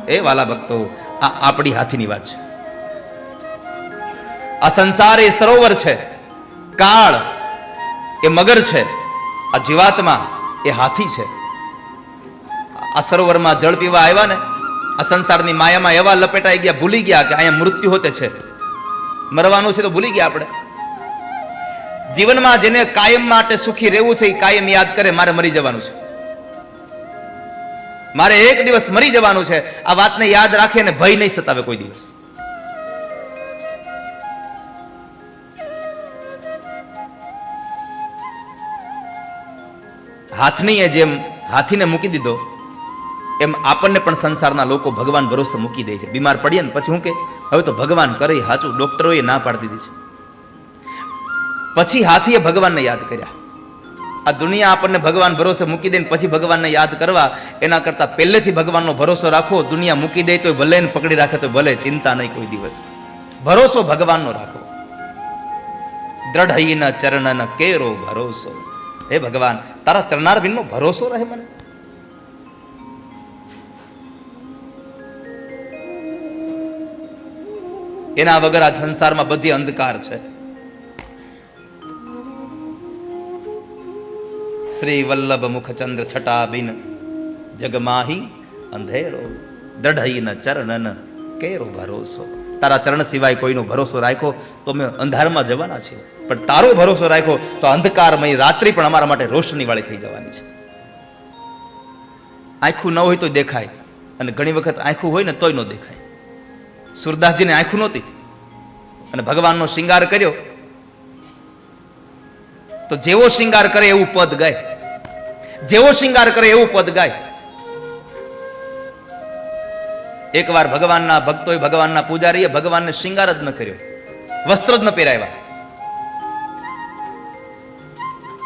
એ વાલા ભક્તો, આ આપણી હાથીની વાત છે. આ સંસાર એ સરોવર છે, કાળ એ મગર છે, આ જીવાત્મા એ હાથી છે. આ સરોવરમાં જળ પીવા આવ્યા ને, આ સંસારની માયામાં એવા લપેટાઈ ગયા, ભૂલી ગયા કે અહીંયા મૃત્યુ હોતે છે, મરવાનું છે તો ભૂલી ગયા આપણે. જીવનમાં જેને કાયમ માટે સુખી રહેવું છે, એ કાયમ યાદ કરે મારે મરી જવાનું છે, મારે એક દિવસ મરી જવાનું છે. આ વાતને યાદ રાખે ને ભય નહીં સતાવે કોઈ દિવસ. હાથની જેમ હાથીને મૂકી દીધો એમ આપણને પણ સંસારના લોકો ભગવાન ભરોસે મૂકી દે છે. બીમાર પડીએ ને પછી હું કે હવે તો ભગવાન કરે સાચું, ડોક્ટરોએ ના પાડી દીધી છે. પછી હાથીએ ભગવાનને યાદ કર્યા. આ દુનિયા આપણને ભગવાન ભરોસે મૂકી દે ને પછી ભગવાનને યાદ કરવા, એના કરતા પહેલેથી ભગવાનનો ભરોસો રાખો. દુનિયા મૂકી દે તો ભલે ને પકડી રાખે તો ભલે, ચિંતા નહીં કોઈ દિવસ. ભરોસો ભગવાનનો રાખો. દ્રઢ ન ચરણ ન કેરો ભરોસો. હે ભગવાન, તારા ચરણાર વિનનો ભરોસો રહે મને. એના વગર આ સંસારમાં બધી અંધકાર છે. શ્રી વલ્લભ મુખચંદ્ર છટા બિન જગમાહી અંધેરો. દ્રઢ ન ચરણ ન કેરો ભરોસો. તારા ચરણ સિવાય કોઈનો ભરોસો રાખ્યો તો અમે અંધારમાં જવાના છીએ, પણ તારો ભરોસો રાખ્યો તો અંધકારમય રાત્રિ પણ અમારા માટે રોશની વાળી થઈ જવાની છે. આંખું ન હોય તો દેખાય, અને ઘણી વખત આંખું હોય ને તોય ન દેખાય. સુરદાસજીને આંખું નહોતી અને ભગવાનનો શિંગાર કર્યો તો જેવો શિંગાર કરે એવું પદ ગાય, જેવો શિંગાર કરે એવું પદ ગાય. એકવાર ભગવાનના ભક્તોએ, ભગવાનના પૂજારીએ ભગવાનને શિંગાર જ ન કર્યો, વસ્ત્ર જ ન પહેરાવ્યા.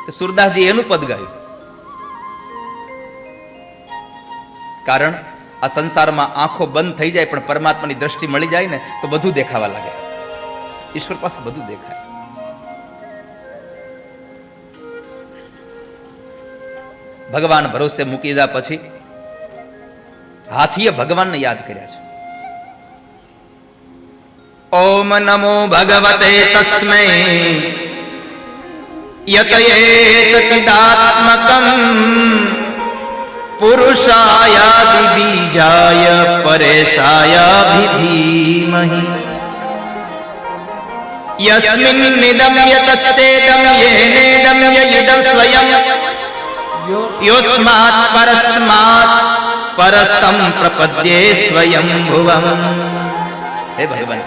તો સુરદાસજી એનું પદ ગાયું. કારણ આ સંસારમાં આંખો બંધ થઈ જાય પણ પરમાત્માની દ્રષ્ટિ મળી જાય ને તો બધું દેખાવા લાગે. ઈશ્વર પાસે બધું દેખાય. ભગવાન ભરોસે મૂકી દીધા પછી હાથીએ ભગવાનને યાદ કર્યા છે. ઓમ નમો ભગવતે તસ્મૈ યતયેત ચિદાત્મકં પુરુષાયાદિ બીજાય પરેશાયાભિધીમહિ યસ્મિન્નિદં યતશ્ચેદં યેનેદં યદં સ્વયં યોસ્માત પરસ્માત પરસ્તમ પ્રપદ્યે સ્વયં ભુવં. હે ભગવાન,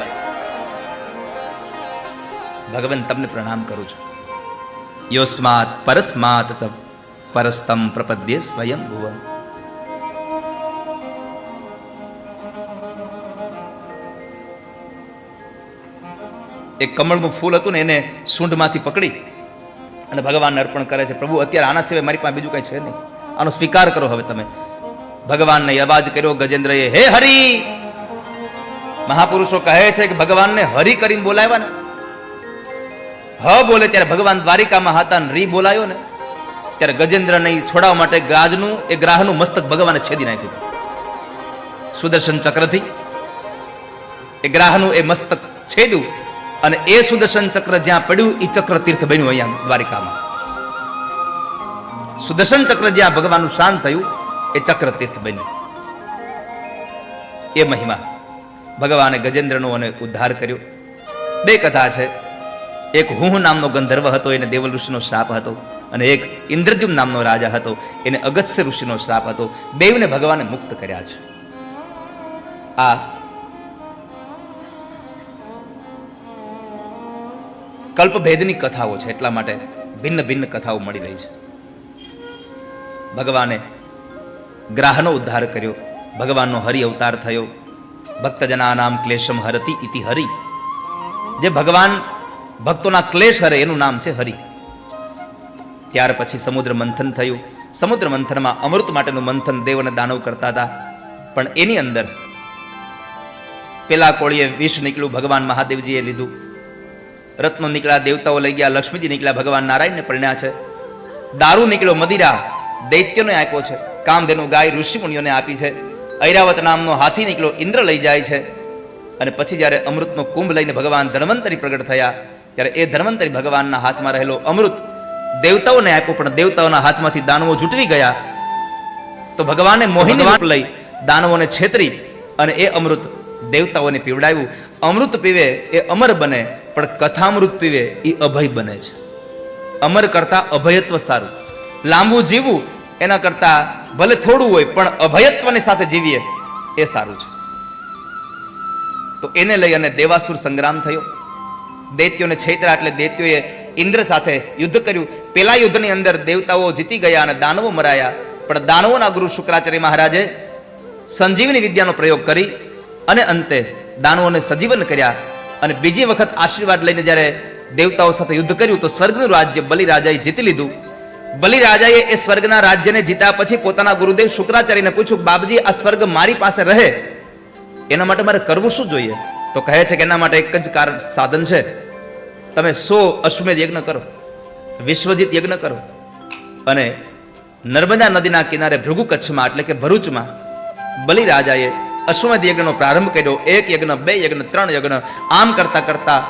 ભગવાન તમને પ્રણામ કરું છું. યોસ્માત પરસ્માત પરસ્તમ પ્રપદ્યે સ્વયં ભુવં. એક કમળનું ફૂલ હતું ને એને સૂંઢમાંથી પકડી અને ભગવાનને અર્પણ કરે છે. પ્રભુ, અત્યારે આના સિવાય મારી પાસે બીજું કઈ છે નહીં, આનો સ્વીકાર કરો હવે તમે. ભગવાનને અવાજ કર્યો ગજેન્દ્રએ, હે હરિ. મહાપુરુષો કહે છે કે ભગવાનને હરિ કરીને બોલાવ્યા ને, હ બોલે ત્યારે ભગવાન દ્વારિકામાં હતા ને રી બોલાયો ને ત્યારે ગજેન્દ્રને છોડાવવા માટે ગાજનું એ ગ્રાહનું મસ્તક ભગવાને છેદી નાખ્યું. સુદર્શન ચક્રથી એ ગ્રાહનું એ મસ્તક છેદ્યું અને એ સુદર્શન ચક્ર જ્યાં પડ્યું એ ચક્ર તીર્થ બન્યું અહીંયા દ્વારિકામાં. સુદર્શન ચક્ર જ્યાં ભગવાનનું શાંત થયું એ ચક્ર તીર્થ બન્યું. એ મહિમા ભગવાને ગજેન્દ્રનો અને ઉદ્ધાર કર્યો. બે કથા છે. એક હુહ નામનો ગંધર્વ હતો, એને દેવલ ઋષિનો શ્રાપ હતો, અને એક ઇન્દ્રદ્યુમ્ન નામનો રાજા હતો, એને અગસ્ત્ય ઋષિનો શ્રાપ હતો. બેવને ભગવાને મુક્ત કર્યા છે. આ કલ્પભેદની કથાઓ છે, એટલા માટે ભિન્ન ભિન્ન કથાઓ મળી રહી છે. ભગવાને ગ્રાહનો ઉદ્ધાર કર્યો, ભગવાનનો હરિ અવતાર થયો. ભક્તજનાનામ ક્લેશમ હરતી ઇતિ હરિ. જે ભગવાન ભક્તોના ક્લેશ હરે એનું નામ છે હરિ. ત્યાર પછી સમુદ્ર મંથન થયું. સમુદ્ર મંથનમાં અમૃત માટેનું મંથન દેવ અને દાનવ કરતા હતા, પણ એની અંદર પેલા કોળીએ વિષ નીકળ્યું, ભગવાન મહાદેવજીએ લીધું. રત્નો નીકળ્યા, દેવતાઓ લઈ ગયા. લક્ષ્મીજી નીકળ્યા, ભગવાન નારાયણને પરણ્યા છે. દારૂ નીકળ્યો, મદિરા દૈત્યોને આપ્યો છે. કામધેનુ ગાય ઋષિ મુનિઓને આપી છે. ઐરાવત નામનો હાથી નીકળ્યો, ઇન્દ્ર લઈ જાય છે. અને પછી જ્યારે અમૃતનો કુંભ લઈને ભગવાન ધન્વંતરી પ્રગટ થયા, ત્યારે એ ધન્વંતરી ભગવાનના હાથમાં રહેલો અમૃત દેવતાઓને આપ્યો, પણ દેવતાઓના હાથમાંથી દાનવો જૂટવી ગયા. તો ભગવાને મોહિની રૂપ લઈ દાનવોને છેતરી અને એ અમૃત દેવતાઓને પીવડાવ્યું. અમૃત પીવે એ અમર બને, પણ કથામૃત પીવે એ અભય બને છે. અમર કરતા અભયત્વ સારું. લાંબુ જીવવું એના કરતા ભલે થોડું હોય પણ અભયત્વની સાથે જીવીએ એ સારું છે. તો એને લઈ અને દેવાસુર સંગ્રામ થયો. દૈત્યોને છેતરા એટલે દૈત્યોએ ઇન્દ્ર સાથે યુદ્ધ કર્યું. પેલા યુદ્ધની અંદર દેવતાઓ જીતી ગયા અને દાનવો મરાયા. પણ દાનવોના ગુરુ શુક્રાચાર્ય મહારાજે સંજીવની વિદ્યાનો પ્રયોગ કરી અને અંતે દાનવોને સજીવન કર્યા. અને બીજી વખત આશીર્વાદ લઈને જ્યારે દેવતાઓ સાથે યુદ્ધ કર્યું તો સ્વર્ગનું રાજ્ય બલિરાજાએ જીતી લીધું. બલિરાજાએ એ સ્વર્ગના રાજ્યને જીત્યા પછી પોતાના ગુરુદેવ શુક્રાચાર્યને પૂછ્યું, બાપજી આ સ્વર્ગ મારી પાસે રહે એના માટે મારે કરવું શું જોઈએ? તો કહે છે કે એના માટે એક જ સાધન છે, તમે 100 અશ્વમેધ યજ્ઞ કરો, વિશ્વજીત યજ્ઞ કરો. અને નર્મદા નદીના કિનારે ભૃગુ કચ્છમાં એટલે કે ભરૂચમાં બલિરાજાએ અશ્વમેધ યજ્ઞનો પ્રારંભ કર્યો. 1 યજ્ઞ, 2 યજ્ઞ, 3 યજ્ઞ, આમ કરતા કરતા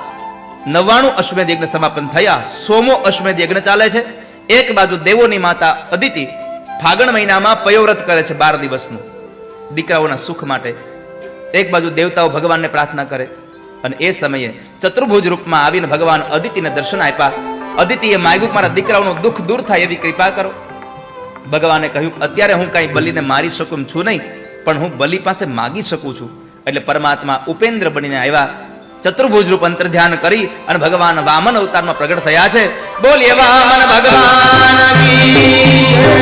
99 અશ્વમેધ યજ્ઞ સમાપન થયા. 100મો અશ્વમેધ યજ્ઞ ચાલે છે. એક બાજુ દેવોની માતા અદિતિ ફાગણ મહિનામાં પયોવ્રત કરે છે 12 દિવસનું દીકરાઓના સુખ માટે. એક બાજુ દેવતાઓ ભગવાનને પ્રાર્થના કરે અને એ સમયે ચતુર્ભુજ રૂપમાં આવીને ભગવાન અદિતિને દર્શન આપ્યા. અદિતિએ માગ્યું મારા દીકરાઓનું દુઃખ દૂર થાય એવી કૃપા કરો. ભગવાને કહ્યું અત્યારે હું કાંઈ બલિને મારી શકું છું નહીં, પણ હું બલિ પાસે માગી શકું છું. એટલે પરમાત્મા ઉપેન્દ્ર બનીને આવ્યા. ચતુર્ભુજ રૂપ અંતર ધ્યાન કરી અને ભગવાન વામન અવતારમાં પ્રગટ થયા છે. બોલીએ વામન ભગવાન કી જય.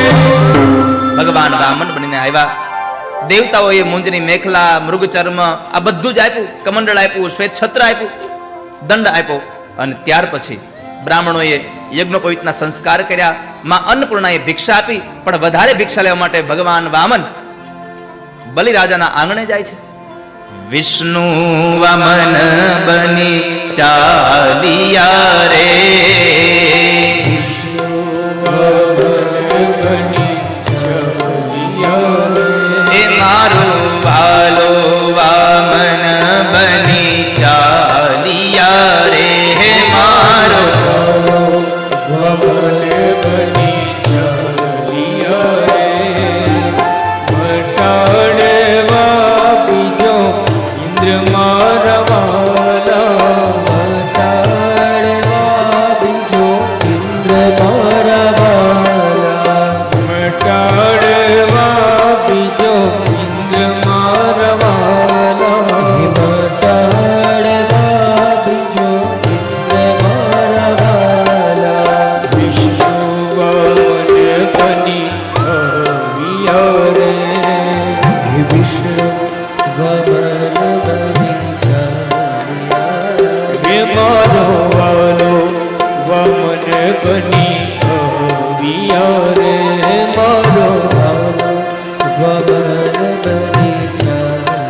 ભગવાન વામન બનીને આવ્યા. દેવતાઓએ મુંજની મેખલા, મૃગ ચર્મ આ બધું જ આપ્યું. કમંડળ આપ્યું, શ્વેત છત્ર આપ્યું, દંડ આપ્યો. અને ત્યાર પછી બ્રાહ્મણોએ યજ્ઞોપવિતના સંસ્કાર કર્યા. માં અન્નપૂર્ણાએ ભિક્ષા આપી, પણ વધારે ભિક્ષા લેવા માટે ભગવાન વામન બલિરાજાના આંગણે જાય છે. વિષ્ણુ વામન બની ચાલિયા રે, વિષ્ણુ વામન બની ચાલિયા રે. એ મારો વાલો વામન બની ચાલિયા રે, હે મારો વામન બની ચાલિયા રે. મટાડવા બીજો ઇન્દ્ર મારા વાલા, મટાડવા બીજો ઇન્દ્ર મારા વાલા, મટાડવા બીજો ઇન્દ્ર મારા વાલા, મટાડવા બીજો ઇન્દ્ર મારા વાલા. વિષ્ણુ વામન બની આવ્યા રે, વિષ્ણુ વામન બની ચાલ્યા. હે મારો વાલો વામન બની આવ્યા રે, મારો વાલો વામન બની ચાલ્યા.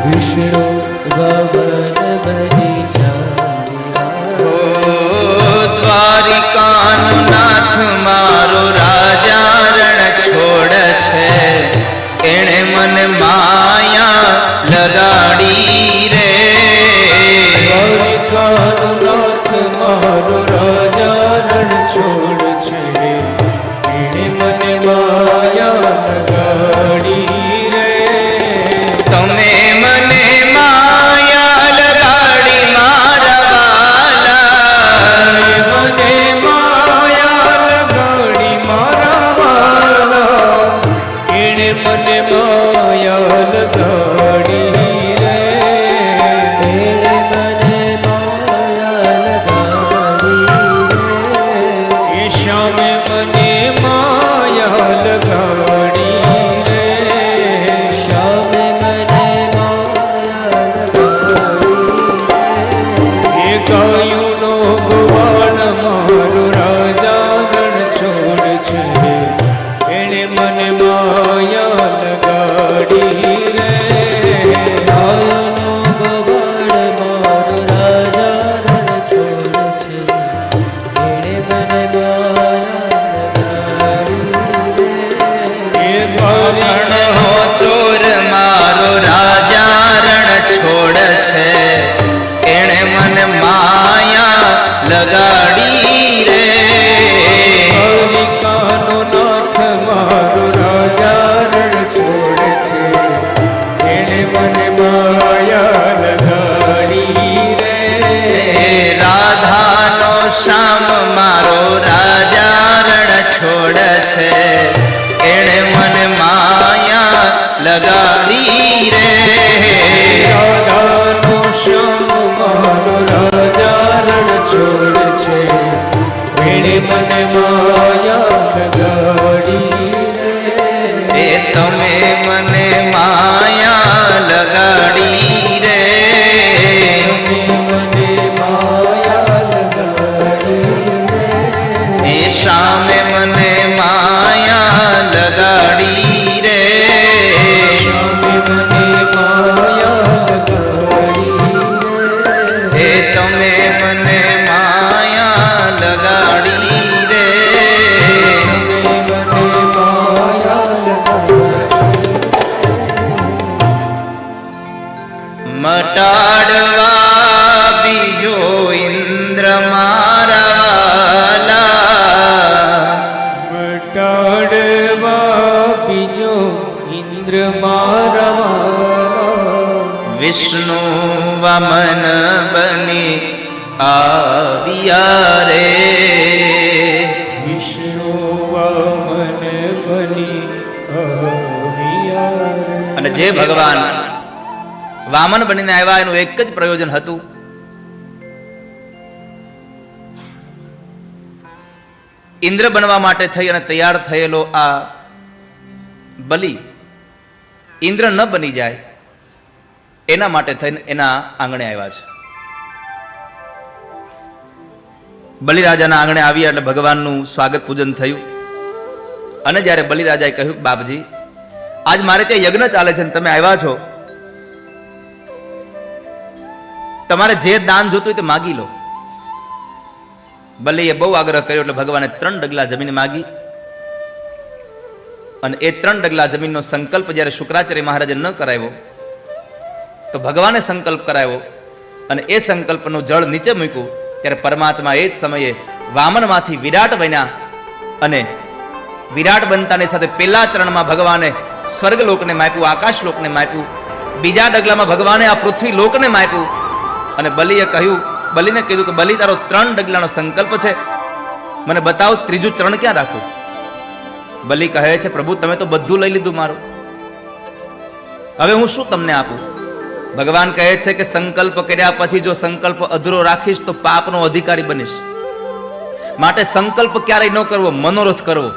વિષ્ણુ બની જાય. ઓ દ્વારિકાનો નાથ મારો રાજા રણ છોડ છે, એણે મને માયા લગાડી રે. દ્વારિકાનો નાથ મારો રાજા રણ છોડ છે, એણે મને માયા લગાડી રે. તમે મને માયા લગાડી મારા વાલા, મને માયા લગાડી મારા વાલા, એણે મને માયા લગાડી રે. એણે મને માયા લગાડી રે. એ શ્યામે મને માયા લગાડી રે. શ્યામે મને માયા લગાડી રે. એ ગાયુંનો ગોવાળ મારો રાજા ગણ છોડ છે, એણે મને માયા લગાડી રે. ગાયુંનો ગોવાળ મારો રાજા ગણ છોડ છે, એણે મને માયા લગાડી રે. એ રણનો ચોર મારો રાજા રણ છોડ છે, એણે મને માયા લગાડી રે. દ્વારિકાનો નાથ મારો રાજા રણ છોડ છે, એણે મને માયા લગાડી રે. રાધાનો શ્યામ મારો રાજા રણ છોડ છે, એણે મને માયા લગાડી રે. રાધાનો શ્યામ મારો રાજા રણ છોડ છે, એણે મને માયા લગાડી રે. એ તમે મને માયા લગાડી રે. મને માયા લગાડી રે. એ સામે મને માયા લગાડી રે. શ્યામે મને માયા લગાડી રે. એ તમે મને માયા લગાડી રે. મને માયા લગાડી. મટાડવા બીજો ઇન્દ્ર મારા વાલા, મટાડવા બીજો ઇન્દ્ર મારા વાલા. વિષ્ણુ વામન બની આવ્યા રે. વિષ્ણુ વામન બની આવ્યા રે. અને જે ભગવાન વામન બનીને આવ્યા એનું એક જ પ્રયોજન હતું, ઇન્દ્ર બનવા માટે થઈ અને તૈયાર થયેલો આ બલિ ઇન્દ્ર ન બની જાય એના માટે થઈને એના આંગણે આવ્યા છે. બલિરાજાના આંગણે આવ્યા એટલે ભગવાનનું સ્વાગત પૂજન થયું. અને જ્યારે બલિરાજાએ કહ્યું, બાપજી આજ મારે ત્યાં યજ્ઞ ચાલે છે ને તમે આવ્યા છો, તમારે જે દાન જોતું હોય તે માગી લો. બલિએ બહુ આગ્રહ કર્યો એટલે ભગવાને 3 ડગલા જમીન માગી. અને એ 3 ડગલા જમીનનો સંકલ્પ જ્યારે શુક્રાચાર્ય મહારાજે ન કરાવ્યો તો ભગવાને સંકલ્પ કરાવ્યો. અને એ સંકલ્પનું જળ નીચે મૂક્યું ત્યારે પરમાત્મા એ જ સમયે વામનમાંથી વિરાટ બન્યા. અને વિરાટ બનતાની સાથે પહેલા ચરણમાં ભગવાને સ્વર્ગલોકને માપ્યું, આકાશલોકને માપ્યું. બીજા ડગલામાં ભગવાને આ પૃથ્વી લોકને માપ્યું. અને બલિએ કહ્યું, બલિને કીધું કે બલિ તારો 3 ડગલાનો સંકલ્પ છે, મને બતાવો ત્રીજું ચરણ ક્યાં રાખું. બલિ કહે છે, પ્રભુ તમે તો બધું લઈ લીધું મારું, હવે હું શું તમને આપું. ભગવાન કહે છે કે સંકલ્પ કર્યા પછી જો સંકલ્પ અધૂરો રાખીશ તો પાપનો અધિકારી બનીશ. માટે સંકલ્પ ક્યારેય ન કરવો, મનોરથ કરવો.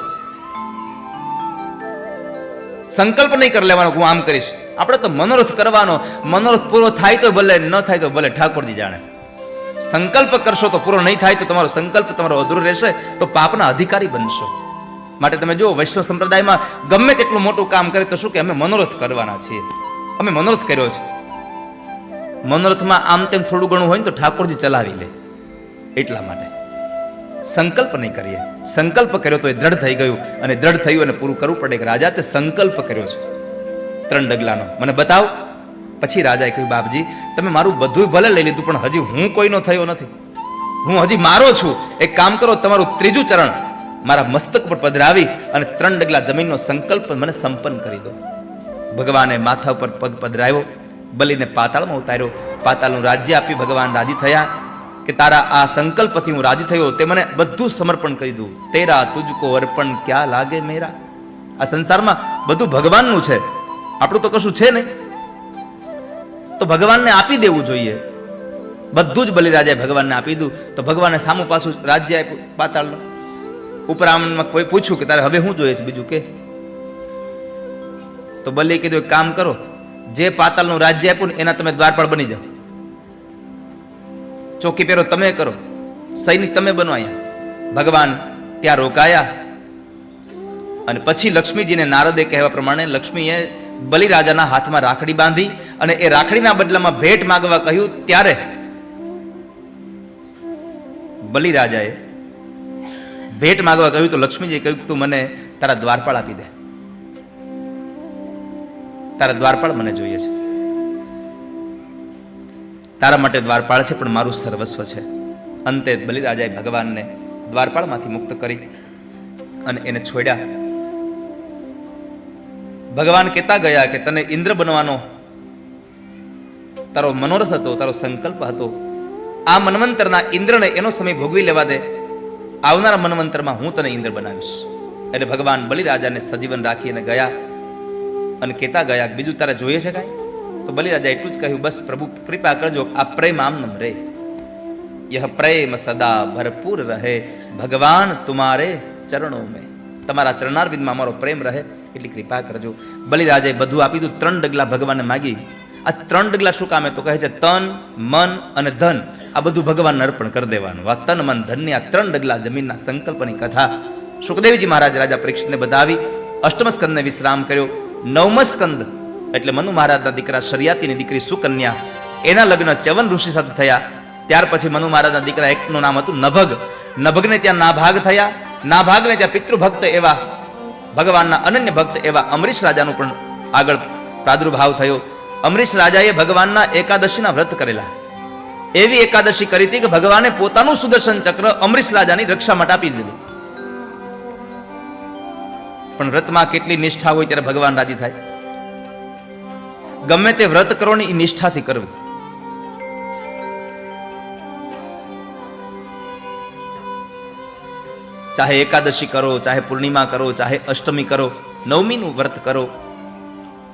સંકલ્પ નહીં કરી લેવાનો હું આમ કરીશ. આપણે તો મનોરથ કરવાનો, મનોરથ પૂરો થાય તો ભલે, ન થાય તો ભલે, ઠાકોરજી જાણે. સંકલ્પ કરશો તો પૂરો નહીં થાય તો તમારો સંકલ્પ તમારો અધૂરો રહેશે, તો પાપના અધિકારી બનશો. માટે તમે જુઓ, વૈષ્ણવ સંપ્રદાયમાં ગમે તેટલું મોટું કામ કરે તો શું કે અમે મનોરથ કરવાના છીએ, અમે મનોરથ કર્યો છે. મનોરથમાં આમ તેમ થોડું ઘણું હોય ને તો ઠાકોરજી ચલાવી લે, એટલા માટે સંકલ્પ નહીં કરીએ. સંકલ્પ કર્યો તો એ દ્રઢ થઈ ગયું, અને દ્રઢ થયું અને પૂરું કરવું પડે કે રાજા તે સંકલ્પ કર્યો છે 3 ડગલાનો, મને બતાવ. પછી રાજાએ કહ્યું, બાપજી તમે મારું બધું ભલે લઈ લીધું, પણ હજી હું કોઈનો થયો નથી, હું હજી મારો છું. એક કામ કરો, તમારું 3જું ચરણ મારા મસ્તક પર પધરાવી અને 3 ડગલા જમીનનો સંકલ્પ મને સંપન્ન કરી દો. ભગવાને માથા ઉપર પગ પધરાવ્યો, બલિને પાતાળમાં ઉતાર્યો, પાતાળનું રાજ્ય આપી ભગવાન રાજી થયા કે તારા આ સંકલ્પથી હું રાજી થયો, તે મને બધું સમર્પણ કરી દઉં. તેરા તુજકો અર્પણ ક્યાં લાગે મેરા. આ સંસારમાં બધું ભગવાનનું છે, આપણું તો કશું છે નહીં, તો ભગવાનને આપી દેવું જોઈએ. બધું જ બલિરાજાએ ભગવાનને આપી દીધું. તો ભગવાને સામું પાછું રાજ્ય આપ્યું પાતાળનું. ઉપરામમાં કોઈ પૂછ્યું કે તારે હવે શું જોઈએ છે બીજું કે, તો બલિએ કીધું એક કામ કરો, જે પાતાળનું રાજ્ય આપ્યું ને એના તમે દ્વારપાળ બની જાઓ, ચોકી પહેરો તમે કરો, સૈનિક તમે બનો. અહીંયા ભગવાન ત્યાં રોકાયા, અને પછી લક્ષ્મીજીને નારદે કહેવા પ્રમાણે લક્ષ્મીએ બલિરાજાના હાથમાં રાખડી બાંધી અને એ રાખડીના બદલામાં ભેટ માંગવા કહ્યું. ત્યારે બલિરાજાએ ભેટ માંગવા કહ્યું તો લક્ષ્મીજીએ કહ્યું, તું મને તારા દ્વારપાળ આપી દે, તારા દ્વારપાળ મને જોઈએ છે, તારા માટે દ્વારપાળ છે પણ મારું સર્વસ્વ છે. અંતે બલિરાજાએ ભગવાનને દ્વારપાળમાંથી મુક્ત કરી અને એને છોડ્યા. ભગવાન કહેતા ગયા કે તને ઇન્દ્ર બનવાનો તારો મનોરથ હતો, તારો સંકલ્પ હતો, આ મન્વંતરના ઇન્દ્રને એનો સમય ભોગવી લેવા દે, આવનારા મન્વંતરમાં હું તને ઇન્દ્ર બનાવીશ. એટલે ભગવાન બલિરાજાને સજીવન રાખીને ગયા અને કહેતા ગયા બીજું તારે જોઈએ છે કાંઈ? તો બલિરાજા એટલું જ કહ્યું, બસ પ્રભુ કૃપા કરજો, આ પ્રેમ આમનમ રહે, યહ પ્રેમ સદા ભરપૂર રહે, ભગવાન તુમારે ચરણો મેં, તમારા ચરણારવિંદમાં અમારો પ્રેમ રહે એટલી કૃપા કરજો. બલિરાજાએ બધું આપી દીધું. 3 ડગલા ભગવાનને માગી. આ 3 ડગલા શું કામે? તો કહે છે તન મન અને ધન આ બધું ભગવાનને અર્પણ કરી દેવાનું. આ તન મન ધનની આ 3 ડગલા જમીનના સંકલ્પની કથા સુખદેવજી મહારાજ રાજા પરીક્ષિતને બતાવી. અષ્ટમ સ્કંદને વિશ્રામ કર્યો. 9મ સ્કંદ એટલે મનુ મહારાજના દીકરા શરિયાતીની દીકરી સુકન્યા, એના લગ્ન ચ્યવન ઋષિ સાથે થયા. ત્યાર પછી મનુ મહારાજના દીકરા એકનું નામ હતું નભગ. નભગને ત્યાં નાભાગ થયા. નાભાગને ત્યાં પિતૃભક્ત એવા ભગવાનના અનન્ય ભક્ત એવા અમરીશ રાજાનું પણ આગળ પ્રાદુર્ભાવ થયો. અમરીશ રાજાએ ભગવાનના એકાદશીના વ્રત કરેલા. એવી એકાદશી કરી હતી કે ભગવાને પોતાનું સુદર્શન ચક્ર અમરીશ રાજાની રક્ષા માટે આપી દીધું. પણ વ્રતમાં કેટલી નિષ્ઠા હોય ત્યારે ભગવાન રાજી થાય. ગમે તે વ્રત કરો ને એ નિષ્ઠાથી કરવું. ચાહે એકાદશી કરો, ચાહે પૂર્ણિમા કરો, ચાહે અષ્ટમી કરો, 9મીનું વ્રત કરો,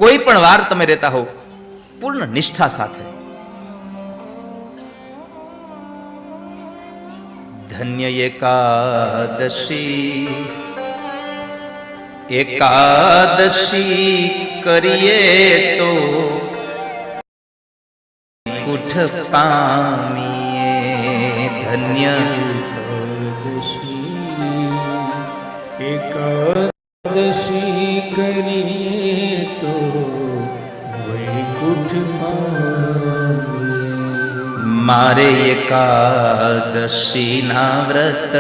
કોઈ પણ વાર તમે રહેતા હો પૂર્ણ નિષ્ઠા સાથે. ધન્ય એકાદશી, એકાદશી કરીએ તો કુઠ પામીએ. ધન્ય એકાદશી કરીએ તો વૈકુંઠ પામીએ. મારે એકાદશીના વ્રત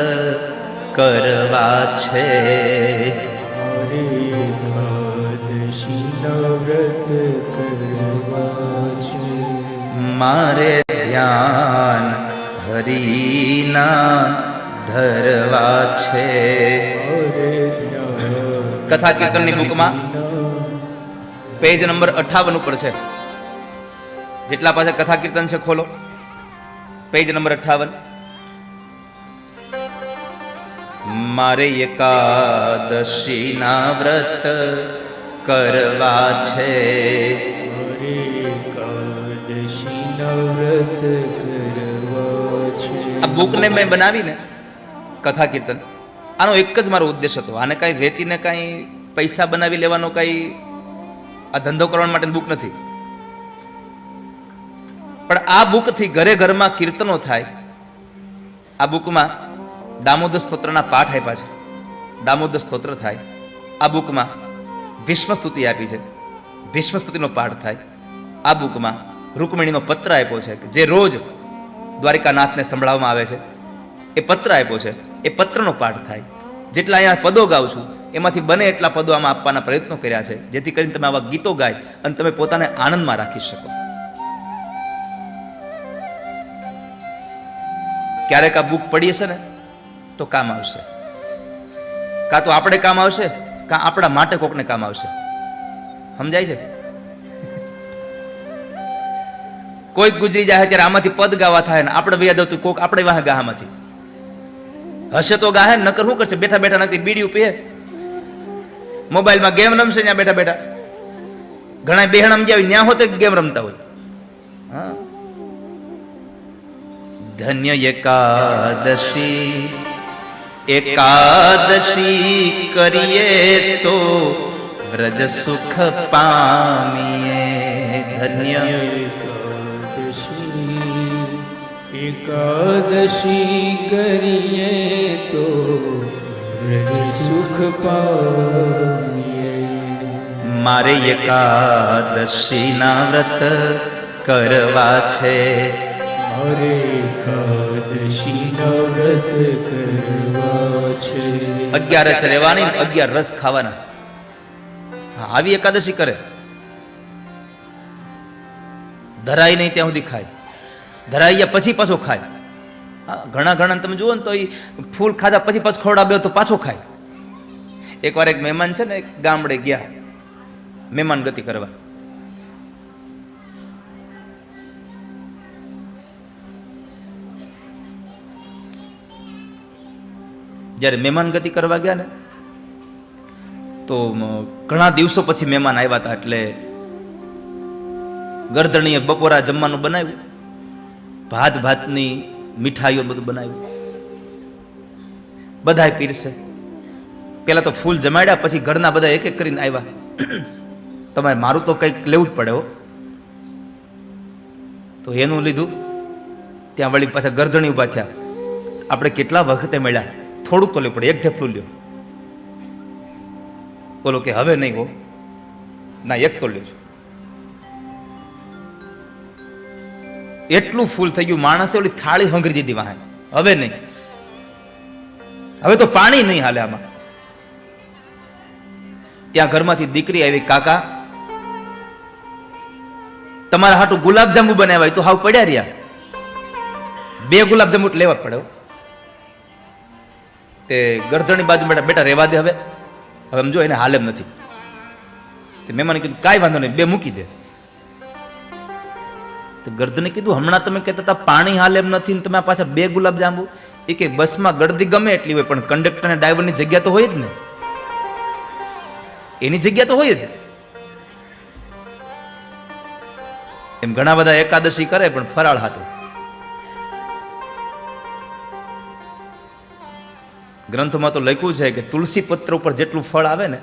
કરવા છે, મારે એકાદશીના વ્રત કરવા છે. મારે ધ્યાન હરિના ધરવા છે. કથા કીર્તનની બુકમાં પેજ નંબર 58 ઉપર છે. જેટલા પાસે કથા કીર્તન છે ખોલો પેજ નંબર 58. મારે એકાદશીના વ્રત કરવા છે, મારે એકાદશીના વ્રત કરવા છે. આ બુકને મેં બનાવીને કથા કીર્તન, આનો એક જ મારો ઉદ્દેશ હતો. આને કાંઈ વેચીને કાંઈ પૈસા બનાવી લેવાનો કાંઈ આ ધંધો કરવા માટેની બુક નથી. પણ આ બુકથી ઘરે ઘરમાં કીર્તનો થાય. આ બુકમાં દામોદર સ્તોત્રના પાઠ આપ્યા છે, દામોદર સ્તોત્ર થાય. આ બુકમાં ભીષ્મ સ્તુતિ આપી છે, ભીષ્મ સ્તુતિનો પાઠ થાય. આ બુકમાં રૂકમિણીનો પત્ર આપ્યો છે કે જે રોજ દ્વારિકાનાથને સંભળાવવામાં આવે છે, એ પત્ર આપ્યો છે. એ પત્રનો પાઠ થાય. જેટલા અહીંયા પદો ગાઉં છું એમાંથી બને એટલા પદો આમાં આપવાના પ્રયત્નો કર્યા છે, જેથી કરીને તમે આવા ગીતો ગાય અને તમે પોતાને આનંદમાં રાખી શકો. ક્યારેક આ બુક પડી હશે ને તો કામ આવશે, કાં તો આપણે કામ આવશે, કાં આપણા માટે કોકને કામ આવશે. સમજાય છે? કોઈક ગુજરી જાય ત્યારે આમાંથી પદ ગાવા થાય ને આપણે ભાઈ દઉં કોક આપણે વાહ ગા આમાંથી હશે તો ગાહે, નકર શું કરશે? બેઠા બેઠા નથી બીડી પીએ, મોબાઈલમાં ગેમ રમશે. ત્યાં બેઠા બેઠા ઘણા બેહણ સમજ્યા હોય ત્યાં હોતે ગેમ રમતા હોય. હા, ધન્ય એકાદશી, એકાદશી કરીએ તો વ્રજ સુખ પામીએ. ધન્ય એકાદશી કરીએ તો વ્રજ સુખ પામીએ. મારે એકાદશીના વ્રત કરવા છે, મારે એકાદશીના વ્રત કરવા છે. 11 રસ લેવાની, 11 રસ ખાવાના. હા, આવી એકાદશી કરે. ધરાય નહીં ત્યાં સુધી ખાય, ધરાઈ ગયા પછી પાછો ખાય. હા, ઘણા તમે જુઓ ને તો એ ફૂલ ખાધા પછી પાછું ખવડાવે તો પાછો ખાય. એકવાર એક મહેમાન છે ને એક ગામડે ગયા મહેમાન ગતિ કરવા. જ્યારે મહેમાન ગતિ કરવા ગયા ને તો ઘણા દિવસો પછી મહેમાન આવ્યા હતા, એટલે ગરદણીએ બપોરા જમવાનું બનાવ્યું, ભાતની મીઠાઈઓ બધું બનાવ્યું, બધાય પીરસે. પેલા તો ફૂલ જમાડ્યા, પછી ઘરના બધા એક એક કરીને આવ્યા. તમારે મારું તો કંઈક લેવું જ પડે હો. તો એનું લીધું. ત્યાં વળી પાછા ગરદણી ઉભા થયા. આપણે કેટલા વખતે મળ્યા, થોડુંક તો લેવું પડે, એક ઢેફલું લ્યો. બોલો કે હવે નહીં હો, ના એક તો લ્યો. એટલું ફૂલ થઈ ગયું, માણસે ઓલી થાળી હંગરી દીધી વાહે. હવે નહીં, હવે તો પાણી નહીં હાલે આમાં. ત્યાં ઘરમાંથી દીકરી આવી, કાકા તમારા હાટું ગુલાબજાંબુ બનાવ્યા, તો હાવ પડ્યા રહ્યા. 2 ગુલાબજાંબુ લેવા પડે. તે ગરદણી બાજુ બેટા રેવા દે, હવે સમજો એને હાલ એમ નથી. તે મહેમાને કીધું કાંઈ વાંધો નહીં, 2 મૂકી દે. તો ગરદને કીધું હમણાં તમે કહેતા હતા પાણી હાલ એમ નથી, તમે પાછા 2 ગુલાબજાંબુ. એ કે બસમાં ગળદી ગમે એટલી હોય, પણ કંડક્ટર અને ડ્રાઈવરની જગ્યા તો હોય જ ને, એની જગ્યા તો હોય જ. એમ ઘણા બધા એકાદશી કરે પણ ફરાળ હાટું. ગ્રંથોમાં તો લખ્યું છે કે તુલસી પત્ર ઉપર જેટલું ફળ આવે ને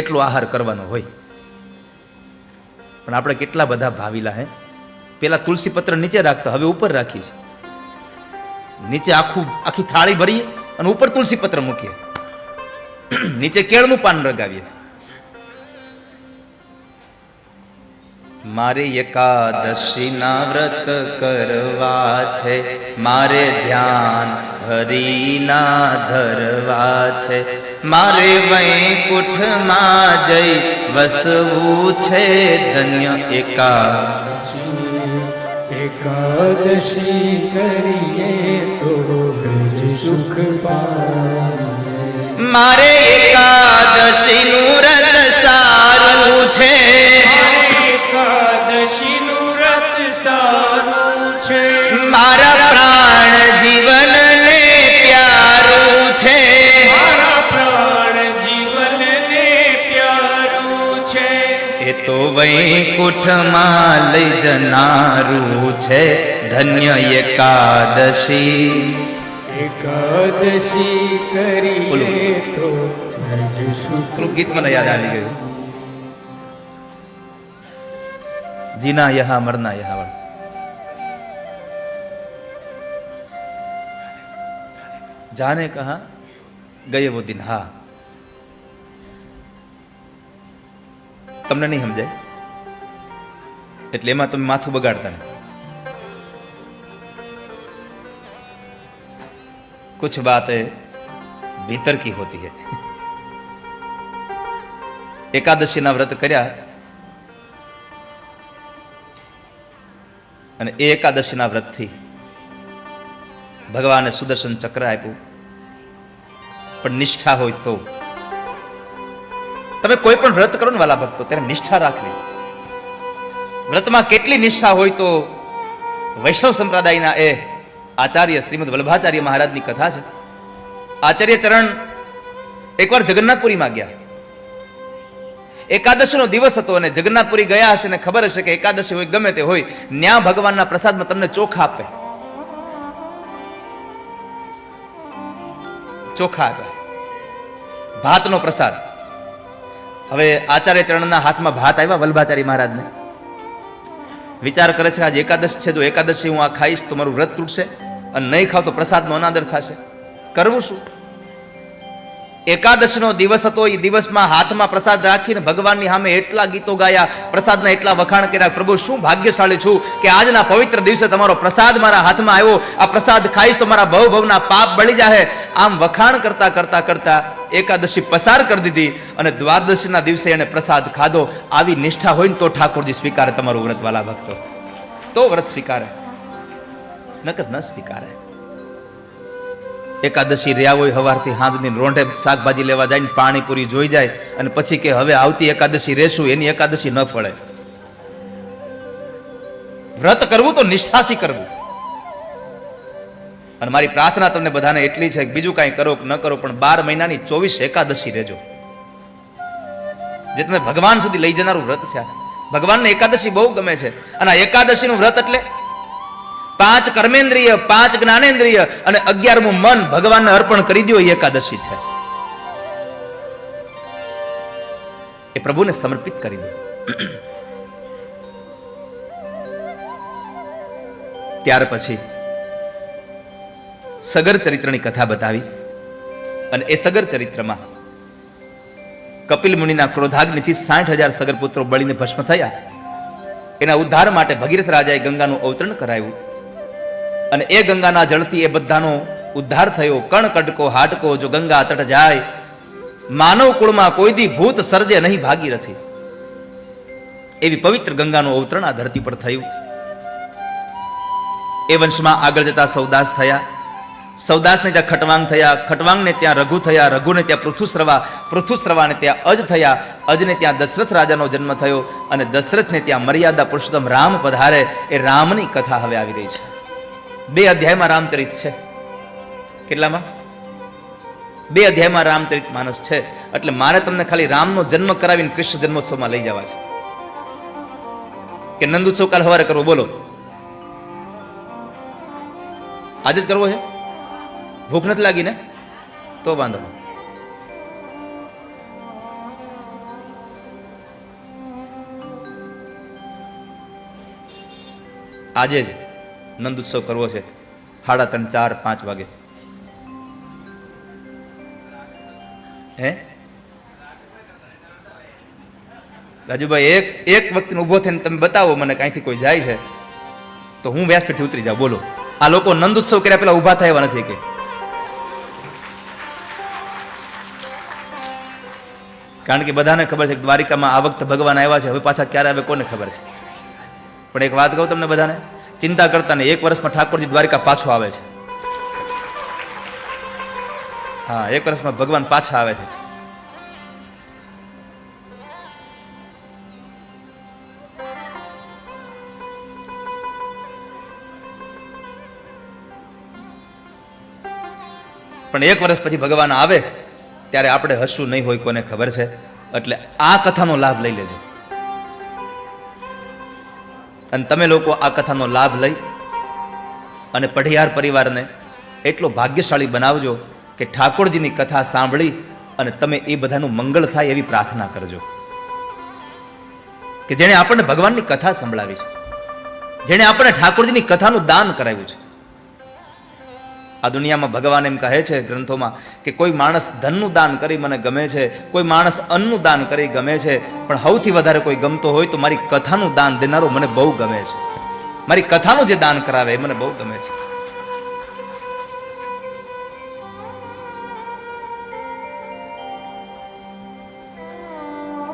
એટલો આહાર કરવાનો હોય. પણ આપણે કેટલા બધા ભાવીલા હે. પેલા તુલસી પત્ર નીચે રાખતા, હવે ઉપર રાખી છે. નીચે આખી થાળી ભરીએ અને ઉપર તુલસી પત્ર મૂકીએ, નીચે કેળનું પાન લગાવીએ. મારે એકાદશીના વ્રત કરવા છે, મારે ધ્યાન હરિના ધરવા છે, મારે વૈકુંઠમાં જઈ વસવું છે. ધન્ય એકાદશી કરીએ તો વ્રજ સુખ પામીએ. મારે એકાદશીનું વ્રત સારું છે, એકાદશીનું વ્રત સારું છે. મારા પ્રાણ જીવનને પ્યારું છે, મારા પ્રાણ જીવનને પ્યારું છે. એ તો વૈકુંઠમાં લઈ જનારું છે. ધન્ય એકાદશી. એકાદશી કરીએ તો વ્રજ સુખ. ગીત મને યાદ આવી ગયું. જીના યહા મરના યહા વાળું. જાને કહા ગયે વો દિન. હા, તમને નહીં સમજાય એટલે એમાં તમે માથું બગાડતા નથી. कुछ बातें भीतर की होती है. એકાદશીના વ્રત કર્યા અને એ એકાદશીના વ્રતથી ભગવાને સુદર્શન ચક્ર આપ્યું. પણ નિષ્ઠા હોય તો તમે કોઈ પણ વ્રત કરો ને વાલા ભક્તો, ત્યારે નિષ્ઠા રાખવી. વ્રતમાં કેટલી નિષ્ઠા હોય તો વૈષ્ણવ સંપ્રદાયના એ આચાર્ય શ્રીમદ વલ્લભાચાર્ય મહારાજની કથા છે. આચાર્ય ચરણ એકવાર જગન્નાથપુરીમાં ગયા. એકાદશીનો દિવસ હતો અને જગન્નાથપુરી ગયા હશે ને ખબર હશે કે એકાદશી હોય ગમે તે હોય, ન્યા ભગવાનના પ્રસાદમાં તમને ચોખા આપે. ચોખા આપ્યા, ભાતનો પ્રસાદ. હવે આચાર્ય ચરણના હાથમાં ભાત આવ્યા વલ્લભાચાર્ય મહારાજને. વિચાર કરે છે આજે એકાદશ છે, જો એકાદશી હું આ ખાઈશ તો મારું વ્રત તૂટશે અને નહીં ખાવ તો પ્રસાદનો અનાદર થશે. કરવું શું? એકાદશીનો દિવસ હતો. એ દિવસમાં હાથમાં પ્રસાદ રાખીને ભગવાનની સામે એટલા ગીતો ગાયા, પ્રસાદના એટલા વખાણ કર્યા. પ્રભુ શું ભાગ્યશાળી છું કે આજના પવિત્ર દિવસે તમારો પ્રસાદ મારા હાથમાં આવ્યો. આ પ્રસાદ ખાઈશ તો મારા ભવ ભવના પાપ બળી જાય. આમ વખાણ કરતા કરતા કરતા એકાદશી પસાર કરી દીધી અને દ્વાદશીના દિવસે એને પ્રસાદ ખાધો. આવી નિષ્ઠા હોય ને તો ઠાકોરજી સ્વીકારે તમારું વ્રત વાલા ભક્તો, તો વ્રત સ્વીકારે, નકર ન સ્વીકારે. એકાદશી રહ્યા હોય હવારથી સાંજની રોંઢે શાકભાજી લેવા જાય ને પાણીપુરી જોઈ જાય અને પછી કે હવે આવતી એકાદશી રહેશું, એની એકાદશી ન ફળે. વ્રત કરવું તો નિષ્ઠાથી કરવું. અને મારી પ્રાર્થના તમને બધાને એટલી છે કે બીજું કાંઈ કરો કે ન કરો પણ 12 મહિનાની 24 એકાદશી રહેજો. જે તમે ભગવાન સુધી લઈ જનારું વ્રત છે. ભગવાનને એકાદશી બહુ ગમે છે. અને આ એકાદશીનું વ્રત એટલે 5 કર્મેન્દ્રિય, 5 જ્ઞાનેન્દ્રિય અને 11મું મન ભગવાનને અર્પણ કરી દો. એ એકાદશી છે, એ પ્રભુને સમર્પિત કરી દો. ત્યાર પછી સગર ચરિત્રની કથા બતાવી અને એ સગર ચરિત્રમાં કપિલ મુનિના ક્રોધાગ્નિથી 60,000 સગર પુત્રો બળીને ભસ્મ થયા. એના ઉદ્ધાર માટે ભગીરથ રાજાએ ગંગાનું અવતરણ કરાયું અને એ ગંગાના જળથી એ બધાનો ઉદ્ધાર થયો. કણ કડકો હાડકો જો ગંગા તટ જાય, માનવ કુળમાં કોઈ દી ભૂત સર્જે નહીં ભાગીરથી. એવી પવિત્ર ગંગાનું અવતરણ આ ધરતી પર થયું. એ વંશમાં આગળ જતા સૌદાસ થયા. સૌદાસને ત્યાં ખટવાંગ થયા. ખટવાંગને ત્યાં રઘુ થયા. રઘુને ત્યાં પૃથુશ્રવા. પૃથુશ્રવાને ત્યાં અજ થયા. અજને ત્યાં દશરથ રાજાનો જન્મ થયો અને દશરથને ત્યાં મર્યાદા પુરુષોત્તમ રામ પધારે. એ રામની કથા હવે આવી રહી છે. 2 અધ્યાયમાં રામચરિત છે. કેટલામાં? 2 અધ્યાયમાં રામચરિત માનસ છે. એટલે મારે તમને ખાલી રામનો જન્મ કરાવીને કૃષ્ણ જન્મોત્સવમાં લઈ જવા છે. કે નંદોત્સવ કાલ સવારે કરવો? બોલો, આજે જ કરવો છે? ભૂખ નથી લાગી ને? તો વાંધો નહીં. આજે જ નંદોત્સવ કરવો છે. 3:30, 4, 5 વાગે. હે રાજુભાઈ, એક વખત ઉભો થઈને તમે બતાવો મને કાંઈથી કોઈ જાય છે તો હું વ્યાસપીઠથી ઉતરી જાઉં. બોલો, આ લોકો નંદોત્સવ કર્યા પેલા ઉભા થાય એવા નથી કે? કારણ કે બધાને ખબર છે કે દ્વારિકામાં આ વખતે ભગવાન આવ્યા છે. હવે પાછા ક્યારે આવે કોને ખબર છે. પણ એક વાત કહું તમને બધાને, ચિંતા કરતા નહીં. 1 વર્ષમાં ઠાકોરજી દ્વારિકા પાછો આવે છે. હા, 1 વર્ષમાં ભગવાન પાછા આવે છે. પણ 1 વર્ષ પછી ભગવાન આવે ત્યારે આપણે હસવું નહીં હોય, કોને ખબર છે. એટલે આ કથાનો લાભ લઈ લેજો. અને તમે લોકો આ કથાનો લાભ લઈ અને પઢિયાર પરિવારને એટલો ભાગ્યશાળી બનાવજો કે ઠાકોરજીની કથા સાંભળી અને તમે એ બધાનું મંગળ થાય એવી પ્રાર્થના કરજો. કે જેણે આપણને ભગવાનની કથા સંભળાવી છે, જેણે આપણને ઠાકોરજીની કથાનું દાન કરાવ્યું છે. આ દુનિયામાં ભગવાન એમ કહે છે ગ્રંથોમાં કે કોઈ માણસ ધનનું દાન કરી મને ગમે છે, કોઈ માણસ અન્નનું દાન કરી ગમે છે, પણ સૌથી વધારે કોઈ ગમતો હોય તો મારી કથાનું દાન દેનારો મને બહુ ગમે છે. મારી કથાનું જે દાન કરાવે એ મને બહુ ગમે છે.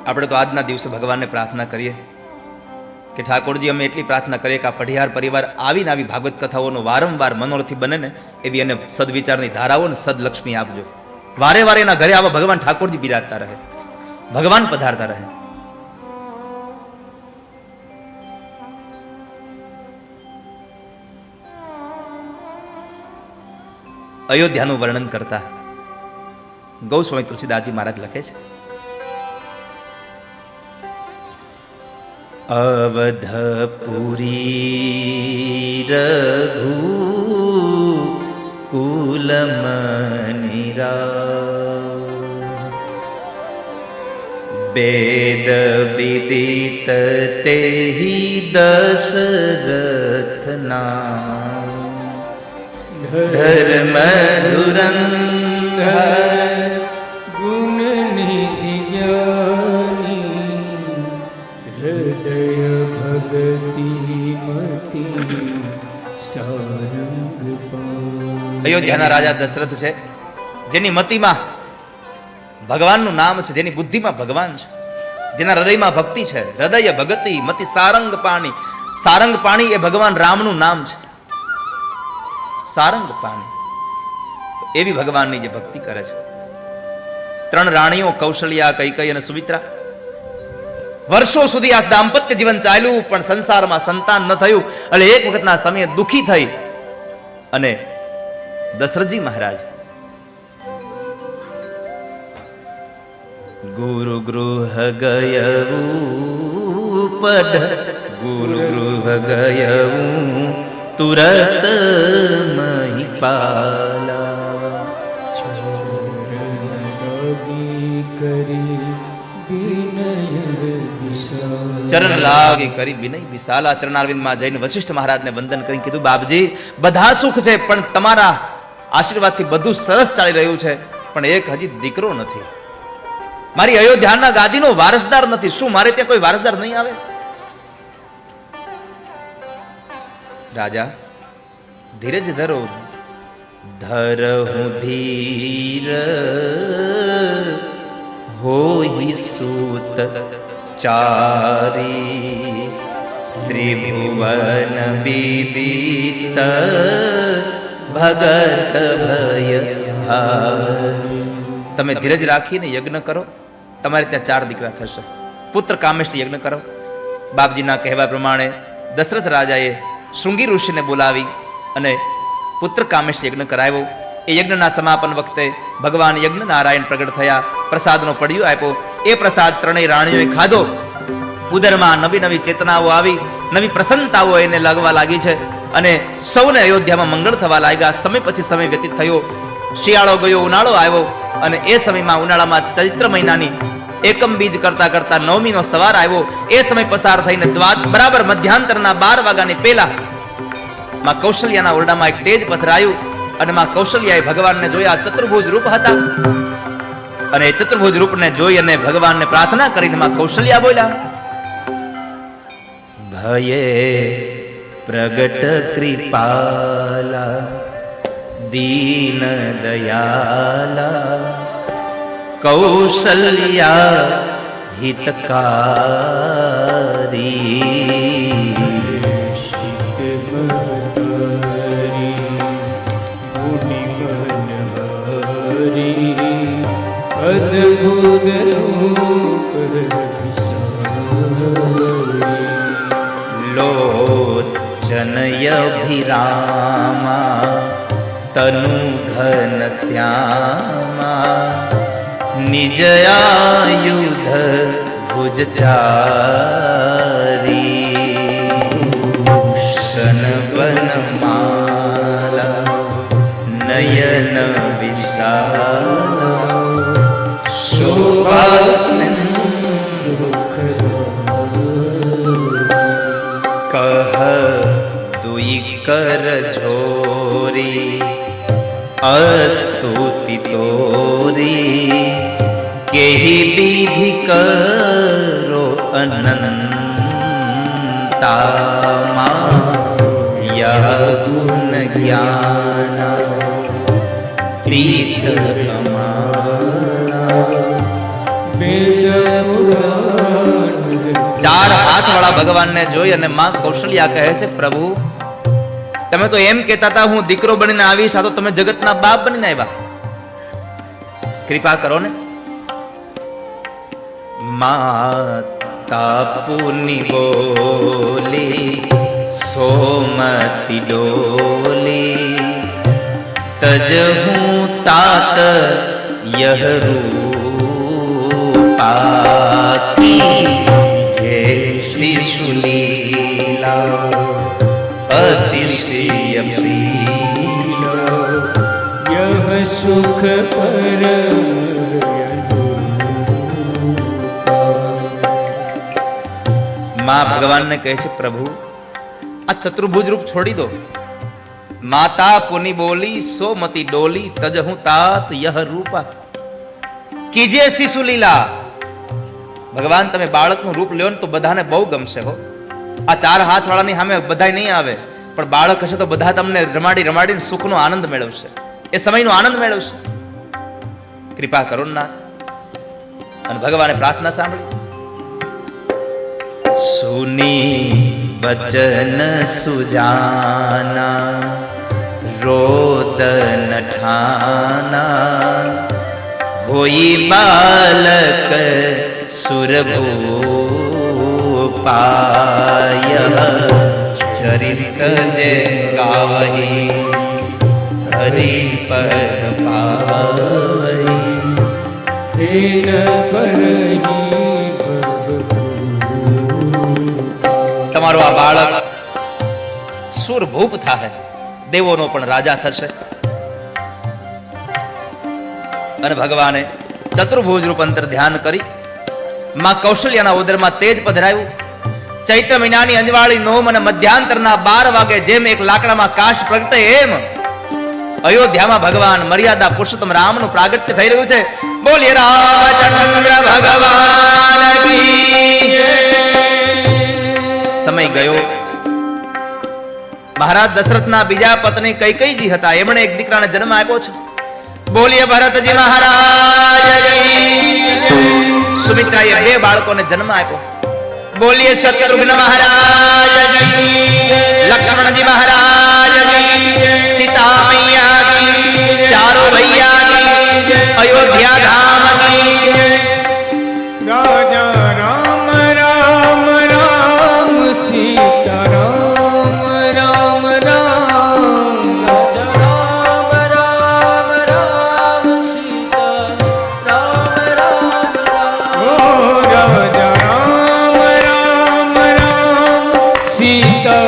આપણે તો આજના દિવસે ભગવાનને પ્રાર્થના કરીએ કે ઠાકોરજી અમે એટલી પ્રાર્થના કરીએ કે આ પઢિયાર પરિવાર આવીને આવી ભાગવત કથાઓનો વારંવાર મનોરથી બને ને એવી એને સદવિચારની ધારાઓ ને સદલક્ષ્મી આપજો. વારે વારે એના ઘરે આવા ભગવાન ઠાકોરજી બિરાજતા રહે, ભગવાન પધારતા રહે. અયોધ્યાનું વર્ણન કરતા ગૌસ્વામી તુલસીદાસજી મહારાજ લખે છે, અવધપુરી રઘુ કુલમનિરા વેદ વિદિત તેહિ દશરથના ધર્મ ધુરંધર ગુણ નિધિ જ્ઞાની હૃદય ભગતિ મતિ સારંગ પાણી. અયોધ્યાના રાજા દશરથ છે, જેની મતિમાં ભગવાનનું નામ છે, જેની બુદ્ધિમાં ભગવાન છે, જેના હૃદયમાં ભક્તિ છે. હૃદય ભગતિ મતિ સારંગ પાણી. સારંગ પાણી એ ભગવાન રામનું નામ છે. સારંગ પાણી એવી ભગવાનની જે ભક્તિ કરે છે. 3 રાણીઓ કૌશલ્યા, કૈકેયી અને સુમિત્રા. વર્ષો સુધી આ દાંપત્ય જીવન ચાલ્યું, પણ સંસારમાં સંતાન ન થયું. એટલે એક વખતના સમયે દુખી થઈ અને દશરથજી મહારાજ ગુરુ ગૃહ ગયવું પડ ગુરુ ગૃહ ગયવું તુરત મહિપાલા ચરણ લાગી કરી વિનય વિશાલા. ચરણારવિંદમાં જઈને વશિષ્ઠ મહારાજને વંદન કરી કીધું, બાપજી બધા સુખ છે, પણ તમારા આશીર્વાદથી બધું સરસ ચાલી રહ્યું છે, પણ એક હજી દીકરો નથી. મારી અયોધ્યાના ગાદીનો વારસદાર નથી. શું મારે ત્યાં કોઈ વારસદાર નહીં આવે? રાજા ધીરજ ધરો. ધરહું ધીર હોઈ સૂત ચારી ત્રિભુવન વિદિત ભગત ભય. તમે ધીરજ રાખીને યજ્ઞ કરો, તમારે ત્યાં 4 દીકરા થશે. પુત્ર કામેષ્ટ યજ્ઞ કરો. બાપજીના કહેવા પ્રમાણે દશરથ રાજાએ શૃંગી ઋષિને બોલાવી અને પુત્ર કામેષ્ટ યજ્ઞ કરાવ્યો. એ યજ્ઞના સમાપન વખતે ભગવાન યજ્ઞ નારાયણ પ્રગટ થયા. પ્રસાદનો પડ્યો આપ્યો. એ પ્રસાદ 3 રાણીઓએ ખાધો. ઉદરમાં નવી નવી ચેતનાઓ આવી, નવી પ્રસન્નતાઓ એને લાગવા લાગી છે અને સૌને અયોધ્યામાં મંગળ થવા લાગ્યા. સમય પછી સમય વ્યતીત થયો. શિયાળો ગયો, ઉનાળો આવ્યો અને એ સમયમાં ઉનાળામાં ચૈત્ર મહિનાની એકમ બીજ કરતા કરતા 9મીનો સવાર આવ્યો. એ સમય પસાર થઈને બરાબર મધ્યાંતરના 12 વાગ્યાની પહેલા માં કૌશલ્યાના ઓરડામાં એક તેજ પથરાયું અને માં કૌશલ્યાએ ભગવાનને જોયા. ચતુર્ભુજ રૂપ હતા અને એ ચતુર્ભુજ રૂપને જોઈ અને ભગવાનને પ્રાર્થના કરીને માં કૌશલ્યા બોલ્યા, ભયે પ્રગટ કૃપાલા દીન દયાલા કૌશલ્યા હિતકારી. અદ્ભુત લોચનયભિરામા તનુ ઘન શ્યામા નિજયાયુધ ભુજચારી. ભૂષણ વનમાલા નયન વિશાલા શોભાસિંધુ કહ દુઈ કર ઝોરી અસ્તુતિ તોરી કેહી વિધિ કરો અનંતામાં યા ગુણ જ્ઞાન તીર્થ ચાર હાથ વાળા ભગવાનને જોઈ અને માં કૌશલ્યા કહે છે, પ્રભુ તમે તો એમ કહેતા હતા હું દીકરો બનીને આવીશ, આ તો તમે જગતના બાપ બનીને આવ્યા, કૃપા કરો ને. માતા પુની બોલી સોમતી ડોલી તજ હું તાત યહ રૂપાકી જે શિશુલીલા અતિશય यह सुख पर માં ભગવાનને કહે છે, પ્રભુ આ ચતુર્ભુજ રૂપ છોડી દો. માતા પુની બોલી સોમતી ડોલી તજ હું તાત યહ રૂપા કીજે શિશુ લીલા. ભગવાન તમે બાળકનું રૂપ લ્યો ને તો બધાને બહુ ગમશે હો. આ ચાર હાથ વાળાની સામે બધાય નહીં આવે, પણ બાળક હશે તો બધા તમને રમાડી રમાડીને સુખનો આનંદ મેળવશે, એ સમયનો આનંદ મેળવશે. કૃપા કરો નાથ. અને ભગવાને પ્રાર્થના સાંભળી. સુની વચન સુજાના રોદન ઠાના હોઈ બાલક સુરભૂપાય ચરિત જે ગાવહી હરિ પદ પાવહી तेन परहि તમારો આ બાળક સુરભૂપ થાય, દેવોનો પણ રાજા થશે. અને ભગવાને ચતુર્ભુજ રૂપ અંતર ધ્યાન કરી માં કૌશલ્યાના ઉદરમાં તેજ પધરાયું. ચૈત્ર મહિનાની અંજવાળી નોમ અને મધ્યાંતરના 12 વાગે જેમ એક લાકડામાં કાશ પ્રગટે એમ અયોધ્યામાં ભગવાન મર્યાદા પુરુષોત્તમ રામનું પ્રાગટ્ય થઈ રહ્યું છે. બોલીએ રામચંદ્ર ભગવાન કી જય. સમય ગયો. મહારાજ દશરથના બીજા પત્ની કૈકેયીજી હતા, એમણે એક દીકરાને જન્મ આપ્યો છે. બોલીએ ભરતજી મહારાજ કી. સુમિત્રાએ 2 બાળકોને જન્મ આપ્યો. બોલીએ શત્રુઘ્ન મહારાજ કી, લક્ષ્મણજી મહારાજ કી, સીતા મૈયા કી, ચારો ભૈયા કી, અયોધ્યા ધામ કી. राजा राम राम राम सीता राम राम राम राजा राम राम राम सीता राम राम राम ओ राजा राम राम राम सीता